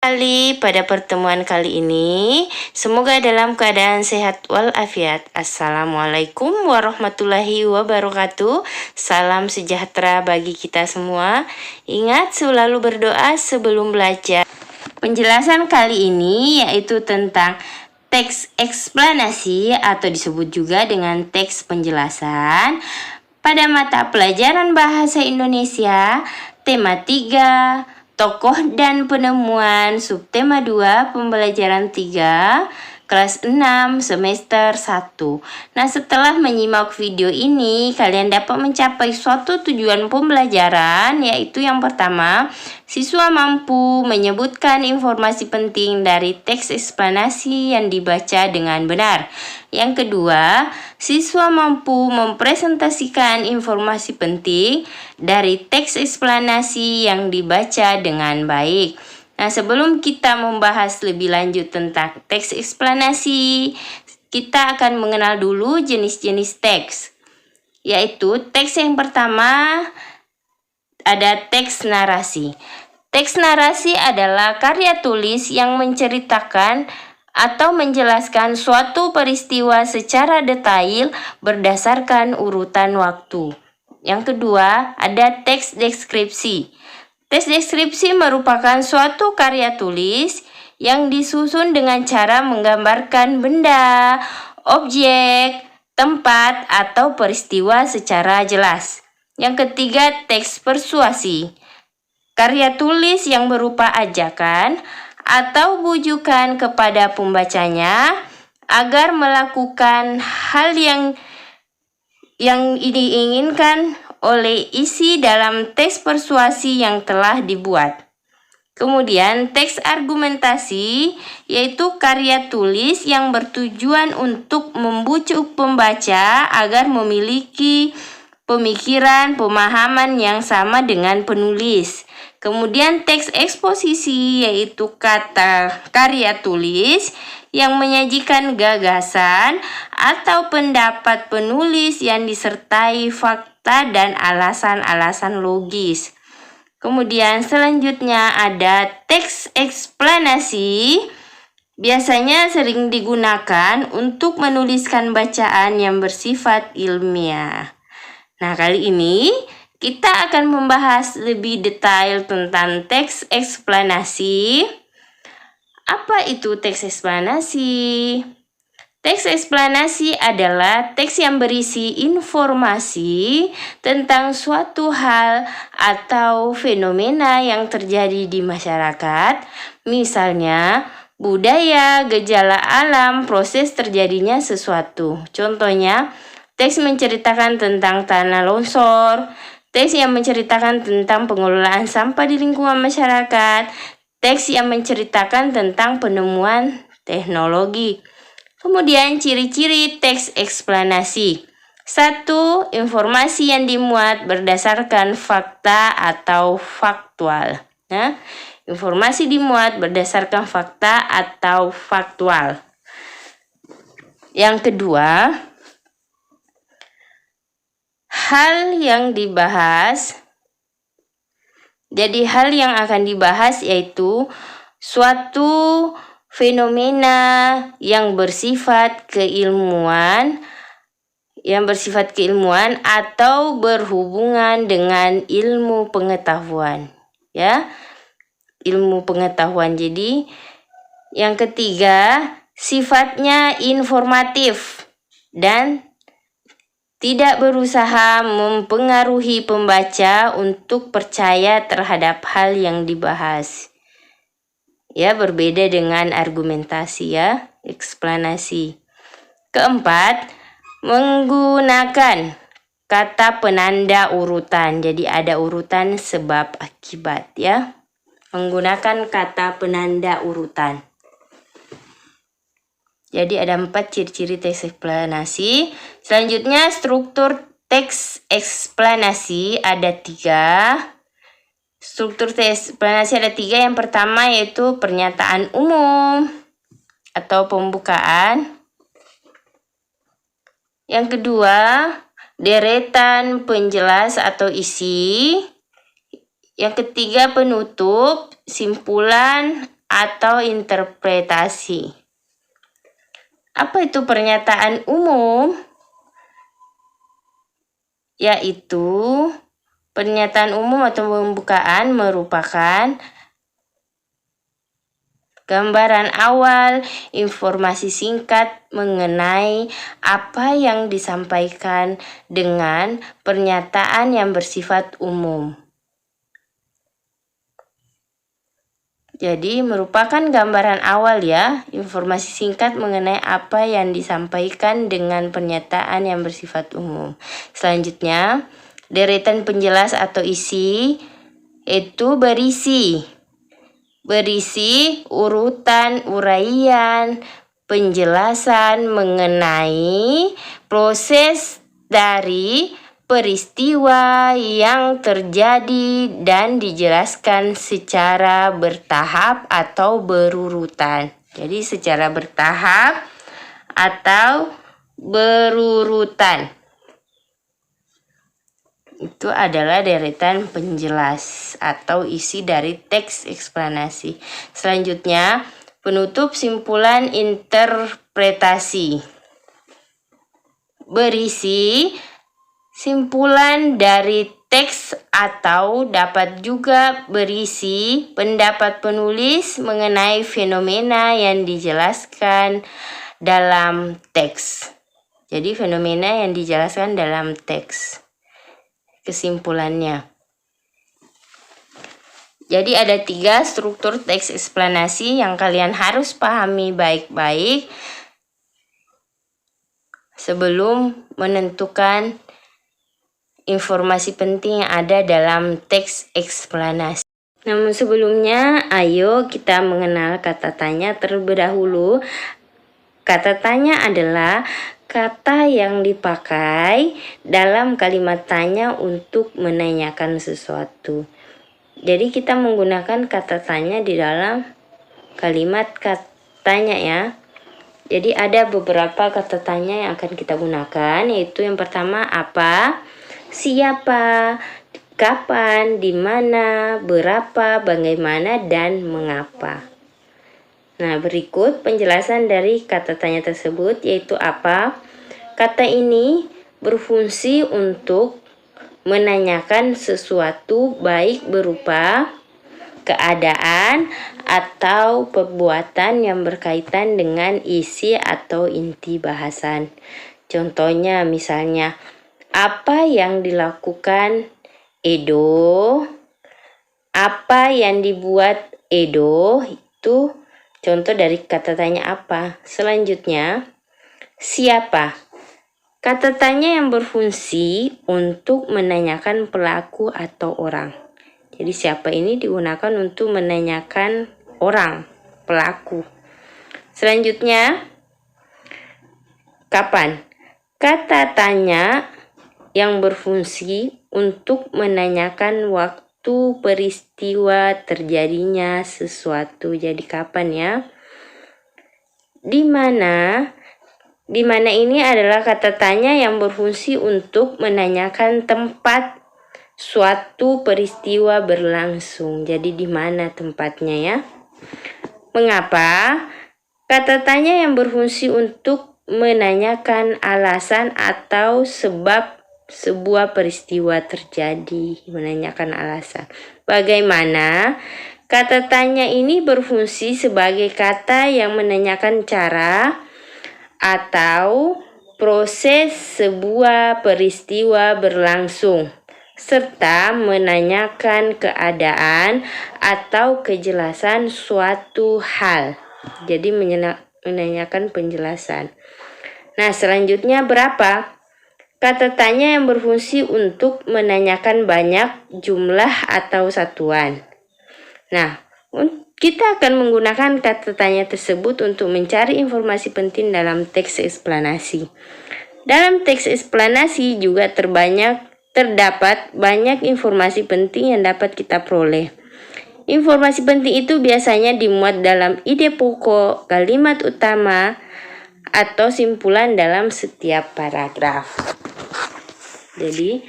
Pada pertemuan kali ini, semoga dalam keadaan sehat walafiat. Assalamualaikum warahmatullahi wabarakatuh. Salam sejahtera bagi kita semua. Ingat selalu berdoa sebelum belajar. Penjelasan kali ini yaitu tentang teks eksplanasi atau disebut juga dengan teks penjelasan pada mata pelajaran Bahasa Indonesia tema 3 Tokoh dan Penemuan, subtema 2, pembelajaran 3, kelas 6, semester 1. Nah, setelah menyimak video ini, kalian dapat mencapai suatu tujuan pembelajaran, yaitu yang pertama, siswa mampu menyebutkan informasi penting dari teks eksplanasi yang dibaca dengan benar. Yang kedua, siswa mampu mempresentasikan informasi penting dari teks eksplanasi yang dibaca dengan baik. Nah, sebelum kita membahas lebih lanjut tentang teks eksplanasi, kita akan mengenal dulu jenis-jenis teks. Yaitu teks yang pertama ada teks narasi. Teks narasi adalah karya tulis yang menceritakan atau menjelaskan suatu peristiwa secara detail berdasarkan urutan waktu. Yang kedua, ada teks deskripsi. Teks deskripsi merupakan suatu karya tulis yang disusun dengan cara menggambarkan benda, objek, tempat, atau peristiwa secara jelas. Yang ketiga, teks persuasi. Karya tulis yang berupa ajakan atau bujukan kepada pembacanya agar melakukan hal yang diinginkan oleh isi dalam teks persuasi yang telah dibuat. Kemudian teks argumentasi yaitu karya tulis yang bertujuan untuk membujuk pembaca agar memiliki pemikiran, pemahaman yang sama dengan penulis. Kemudian teks eksposisi yaitu karya tulis yang menyajikan gagasan atau pendapat penulis yang disertai fakta dan alasan-alasan logis. Kemudian selanjutnya ada teks eksplanasi. Biasanya sering digunakan untuk menuliskan bacaan yang bersifat ilmiah. Nah, kali ini kita akan membahas lebih detail tentang teks eksplanasi. Apa itu teks eksplanasi? Teks eksplanasi adalah teks yang berisi informasi tentang suatu hal atau fenomena yang terjadi di masyarakat. Misalnya, budaya, gejala alam, proses terjadinya sesuatu. Contohnya, teks menceritakan tentang tanah longsor, teks yang menceritakan tentang pengelolaan sampah di lingkungan masyarakat, teks yang menceritakan tentang penemuan teknologi. Kemudian ciri-ciri teks eksplanasi. 1. Informasi yang dimuat berdasarkan fakta atau faktual. Nah, informasi dimuat berdasarkan fakta atau faktual. Yang kedua, hal yang dibahas. Jadi hal yang akan dibahas yaitu suatu fenomena yang bersifat keilmuan atau berhubungan dengan ilmu pengetahuan. Ya. Ilmu pengetahuan. Jadi yang ketiga, sifatnya informatif dan tidak berusaha mempengaruhi pembaca untuk percaya terhadap hal yang dibahas. Ya, berbeda dengan argumentasi ya, eksplanasi. Keempat, menggunakan kata penanda urutan. Jadi ada urutan sebab akibat ya. Menggunakan kata penanda urutan. Jadi ada 4 ciri-ciri teks eksplanasi. Selanjutnya struktur teks eksplanasi ada 3. Struktur teks eksplanasi ada 3. Yang pertama yaitu pernyataan umum atau pembukaan. Yang kedua, deretan penjelas atau isi. Yang ketiga, penutup, simpulan atau interpretasi. Apa itu pernyataan umum? Yaitu pernyataan umum atau pembukaan merupakan gambaran awal, informasi singkat mengenai apa yang disampaikan dengan pernyataan yang bersifat umum. Jadi merupakan gambaran awal ya, informasi singkat mengenai apa yang disampaikan dengan pernyataan yang bersifat umum. Selanjutnya, deretan penjelas atau isi itu berisi urutan uraian penjelasan mengenai proses dari peristiwa yang terjadi dan dijelaskan secara bertahap atau berurutan. Jadi secara bertahap atau berurutan. Itu adalah deretan penjelas atau isi dari teks eksplanasi. Selanjutnya, penutup simpulan interpretasi. Berisi simpulan dari teks atau dapat juga berisi pendapat penulis mengenai fenomena yang dijelaskan dalam teks. Jadi fenomena yang dijelaskan dalam teks. Kesimpulannya. Jadi ada 3 struktur teks eksplanasi yang kalian harus pahami baik-baik sebelum menentukan informasi penting yang ada dalam teks eksplanasi. Namun sebelumnya, ayo kita mengenal kata tanya terlebih dahulu. Kata tanya adalah kata yang dipakai dalam kalimat tanya untuk menanyakan sesuatu. Jadi kita menggunakan kata tanya di dalam kalimat tanya ya. Jadi ada beberapa kata tanya yang akan kita gunakan, yaitu yang pertama apa, siapa, kapan, di mana, berapa, bagaimana, dan mengapa. Nah, berikut penjelasan dari kata tanya tersebut, yaitu apa. Kata ini berfungsi untuk menanyakan sesuatu baik berupa keadaan atau perbuatan yang berkaitan dengan isi atau inti bahasan. Contohnya misalnya, apa yang dilakukan Edo, apa yang dibuat Edo, itu contoh dari kata tanya apa. Selanjutnya, siapa? Kata tanya yang berfungsi untuk menanyakan pelaku atau orang. Jadi siapa ini digunakan untuk menanyakan orang, pelaku. Selanjutnya, kapan? Kata tanya yang berfungsi untuk menanyakan waktu peristiwa terjadinya sesuatu. Jadi kapan ya? Di mana? Di mana ini adalah kata tanya yang berfungsi untuk menanyakan tempat suatu peristiwa berlangsung. Jadi di mana tempatnya ya? Mengapa? Kata tanya yang berfungsi untuk menanyakan alasan atau sebab sebuah peristiwa terjadi, menanyakan alasan. Bagaimana? Kata tanya ini berfungsi sebagai kata yang menanyakan cara atau proses sebuah peristiwa berlangsung, serta menanyakan keadaan atau kejelasan suatu hal. Jadi menanyakan penjelasan. Nah, selanjutnya berapa? Kata tanya yang berfungsi untuk menanyakan banyak jumlah atau satuan. Nah, kita akan menggunakan kata tanya tersebut untuk mencari informasi penting dalam teks eksplanasi. Dalam teks eksplanasi juga terdapat banyak informasi penting yang dapat kita peroleh. Informasi penting itu biasanya dimuat dalam ide pokok, kalimat utama, atau simpulan dalam setiap paragraf. Jadi,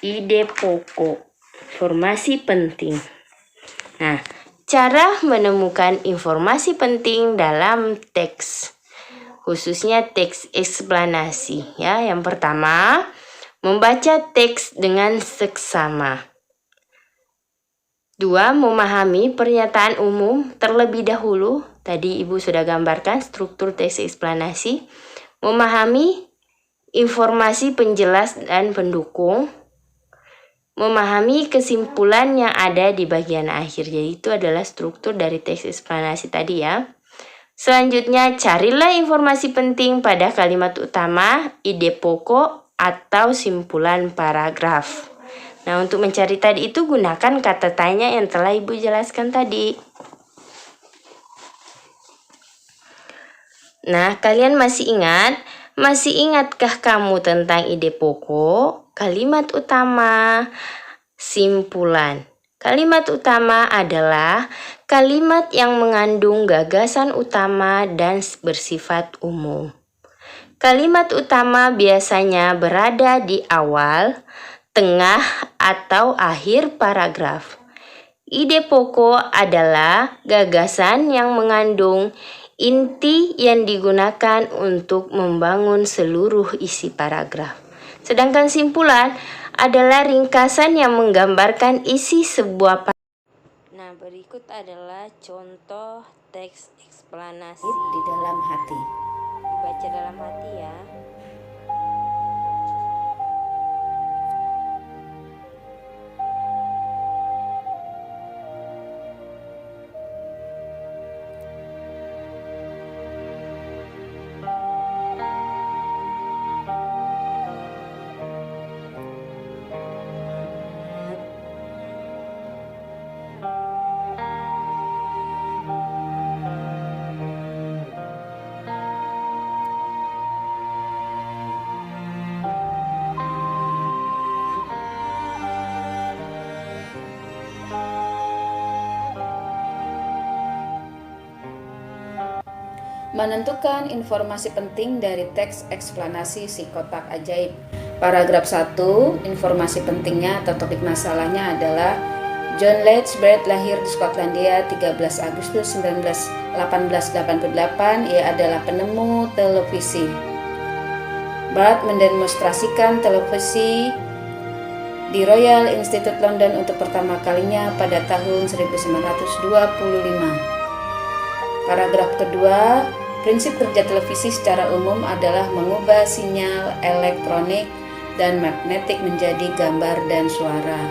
ide pokok, informasi penting. Nah, Cara menemukan informasi penting dalam teks, khususnya teks eksplanasi ya. Yang pertama, membaca teks dengan seksama. 2. Memahami pernyataan umum terlebih dahulu. Tadi Ibu sudah gambarkan struktur teks eksplanasi. Memahami informasi penjelas dan pendukung. Memahami kesimpulan yang ada di bagian akhir. Jadi itu adalah struktur dari teks eksplanasi tadi ya. Selanjutnya, carilah informasi penting pada kalimat utama, ide pokok, atau simpulan paragraf. Nah, untuk mencari tadi itu gunakan kata tanya yang telah Ibu jelaskan tadi. Nah, kalian masih ingat? Masih ingatkah kamu tentang ide pokok, kalimat utama, simpulan? Kalimat utama adalah kalimat yang mengandung gagasan utama dan bersifat umum. Kalimat utama biasanya berada di awal, tengah, atau akhir paragraf. Ide pokok adalah gagasan yang mengandung inti yang digunakan untuk membangun seluruh isi paragraf. Sedangkan simpulan adalah ringkasan yang menggambarkan isi sebuah paragraf. Nah, berikut adalah contoh teks eksplanasi di dalam hati. Dibaca dalam hati ya. Menentukan informasi penting dari teks eksplanasi si kotak ajaib. Paragraf 1, informasi pentingnya atau topik masalahnya adalah John Ladsberry lahir di Skotlandia 13 Agustus 1888. Ia adalah penemu televisi. Bart mendemonstrasikan televisi di Royal Institute London untuk pertama kalinya pada tahun 1925. Paragraf kedua, prinsip kerja televisi secara umum adalah mengubah sinyal elektronik dan magnetik menjadi gambar dan suara.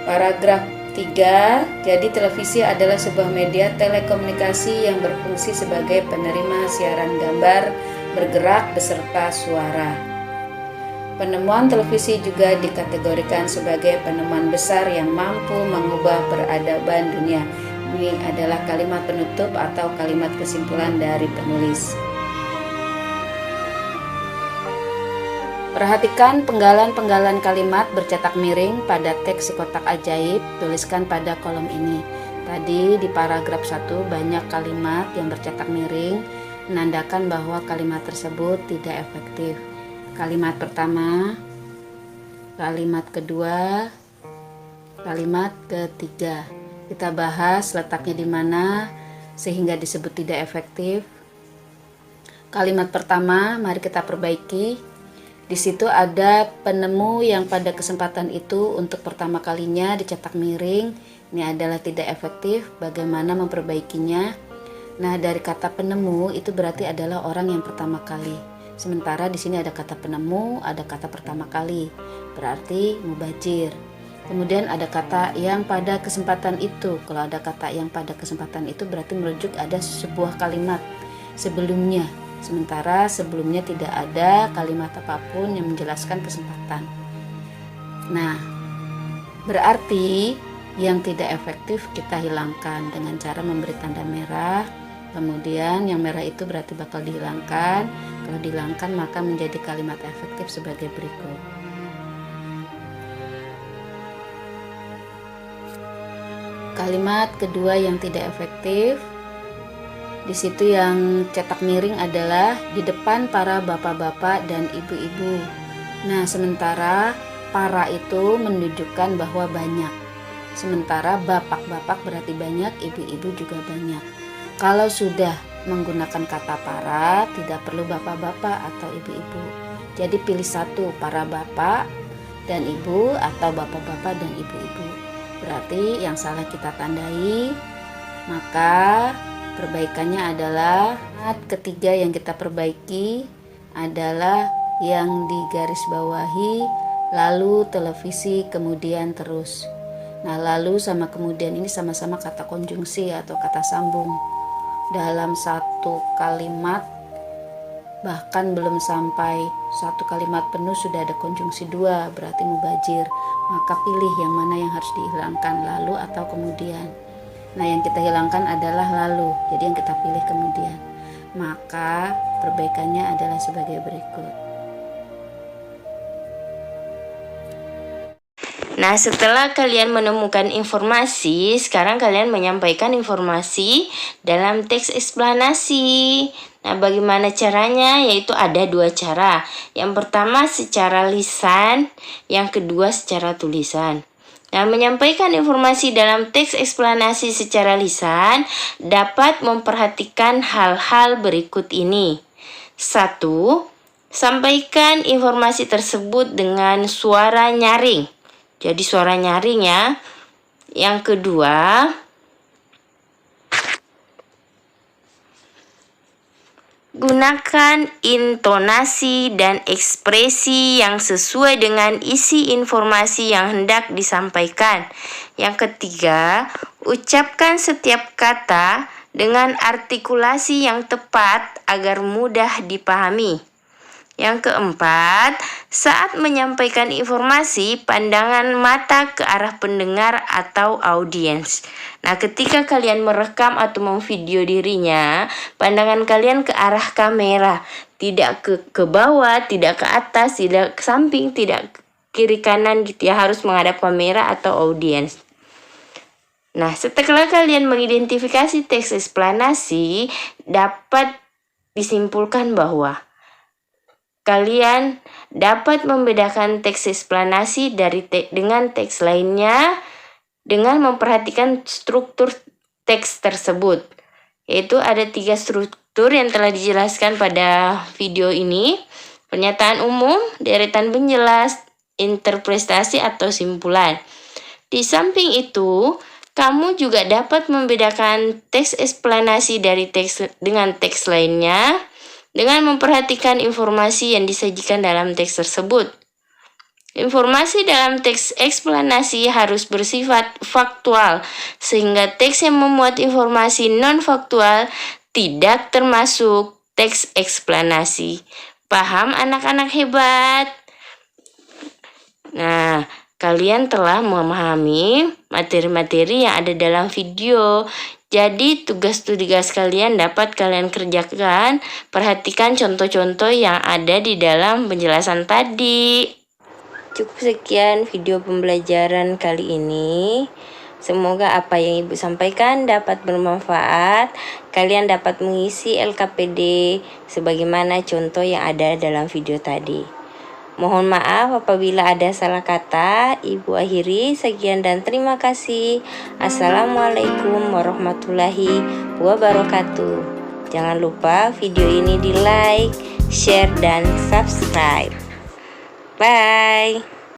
Paragraf 3, jadi televisi adalah sebuah media telekomunikasi yang berfungsi sebagai penerima siaran gambar, bergerak beserta suara. Penemuan televisi juga dikategorikan sebagai penemuan besar yang mampu mengubah peradaban dunia. Ini adalah kalimat penutup atau kalimat kesimpulan dari penulis. Perhatikan penggalan-penggalan kalimat bercetak miring pada teks si kotak ajaib, tuliskan pada kolom ini. Tadi di paragraf 1 banyak kalimat yang bercetak miring, menandakan bahwa kalimat tersebut tidak efektif. Kalimat pertama, kalimat kedua, kalimat ketiga. Kita bahas letaknya di mana sehingga disebut tidak efektif. Kalimat pertama, mari kita perbaiki. Di situ ada penemu yang pada kesempatan itu untuk pertama kalinya dicetak miring. Ini adalah tidak efektif. Bagaimana memperbaikinya? Nah, dari kata penemu itu berarti adalah orang yang pertama kali. Sementara di sini ada kata penemu, ada kata pertama kali. Berarti mubajir. Kemudian ada kata yang pada kesempatan itu. Kalau ada kata yang pada kesempatan itu berarti merujuk ada sebuah kalimat sebelumnya. Sementara sebelumnya tidak ada kalimat apapun yang menjelaskan kesempatan. Nah, berarti yang tidak efektif kita hilangkan dengan cara memberi tanda merah. Kemudian yang merah itu berarti bakal dihilangkan. Kalau dihilangkan maka menjadi kalimat efektif sebagai berikut. Kalimat kedua yang tidak efektif, di situ yang cetak miring adalah di depan para bapak-bapak dan ibu-ibu. Nah, sementara para itu menunjukkan bahwa banyak. Sementara bapak-bapak berarti banyak, ibu-ibu juga banyak. Kalau sudah menggunakan kata para, tidak perlu bapak-bapak atau ibu-ibu. Jadi pilih satu, para bapak dan ibu atau bapak-bapak dan ibu-ibu. Berarti yang salah kita tandai, maka perbaikannya adalah ketiga yang kita perbaiki adalah yang digarisbawahi, lalu televisi, kemudian terus. Nah, lalu sama kemudian ini sama-sama kata konjungsi atau kata sambung. Dalam satu kalimat, bahkan belum sampai satu kalimat penuh sudah ada konjungsi dua, berarti mubajir. Maka pilih yang mana yang harus dihilangkan, lalu atau kemudian. Nah, yang kita hilangkan adalah lalu, jadi yang kita pilih kemudian. Maka perbaikannya adalah sebagai berikut. Nah, setelah kalian menemukan informasi, sekarang kalian menyampaikan informasi dalam teks eksplanasi. Nah, bagaimana caranya? Yaitu ada dua cara. Yang pertama secara lisan, yang kedua secara tulisan. Nah, menyampaikan informasi dalam teks eksplanasi secara lisan dapat memperhatikan hal-hal berikut ini. 1. Sampaikan informasi tersebut dengan suara nyaring. Jadi suara nyaring ya. Yang kedua, gunakan intonasi dan ekspresi yang sesuai dengan isi informasi yang hendak disampaikan. Yang ketiga, ucapkan setiap kata dengan artikulasi yang tepat agar mudah dipahami. Yang keempat, saat menyampaikan informasi, pandangan mata ke arah pendengar atau audiens. Nah, ketika kalian merekam atau memvideo dirinya, pandangan kalian ke arah kamera, tidak ke bawah, tidak ke atas, tidak ke samping, tidak ke kiri kanan gitu ya, harus menghadap kamera atau audiens. Nah, setelah kalian mengidentifikasi teks eksplanasi, dapat disimpulkan bahwa kalian dapat membedakan teks eksplanasi dengan teks lainnya dengan memperhatikan struktur teks tersebut. Yaitu ada 3 struktur yang telah dijelaskan pada video ini. Pernyataan umum, deretan penjelas, interpretasi atau simpulan. Di samping itu, kamu juga dapat membedakan teks eksplanasi dengan teks lainnya dengan memperhatikan informasi yang disajikan dalam teks tersebut. Informasi dalam teks eksplanasi harus bersifat faktual, sehingga teks yang memuat informasi non-faktual tidak termasuk teks eksplanasi. Paham anak-anak hebat? Nah, kalian telah memahami materi-materi yang ada dalam video. Jadi tugas-tugas kalian dapat kalian kerjakan. Perhatikan contoh-contoh yang ada di dalam penjelasan tadi. Cukup sekian video pembelajaran kali ini. Semoga apa yang Ibu sampaikan dapat bermanfaat. Kalian dapat mengisi LKPD sebagaimana contoh yang ada dalam video tadi. Mohon maaf apabila ada salah kata. Ibu akhiri, sekian dan terima kasih. Assalamualaikum warahmatullahi wabarakatuh. Jangan lupa video ini di like, share, dan subscribe. Bye.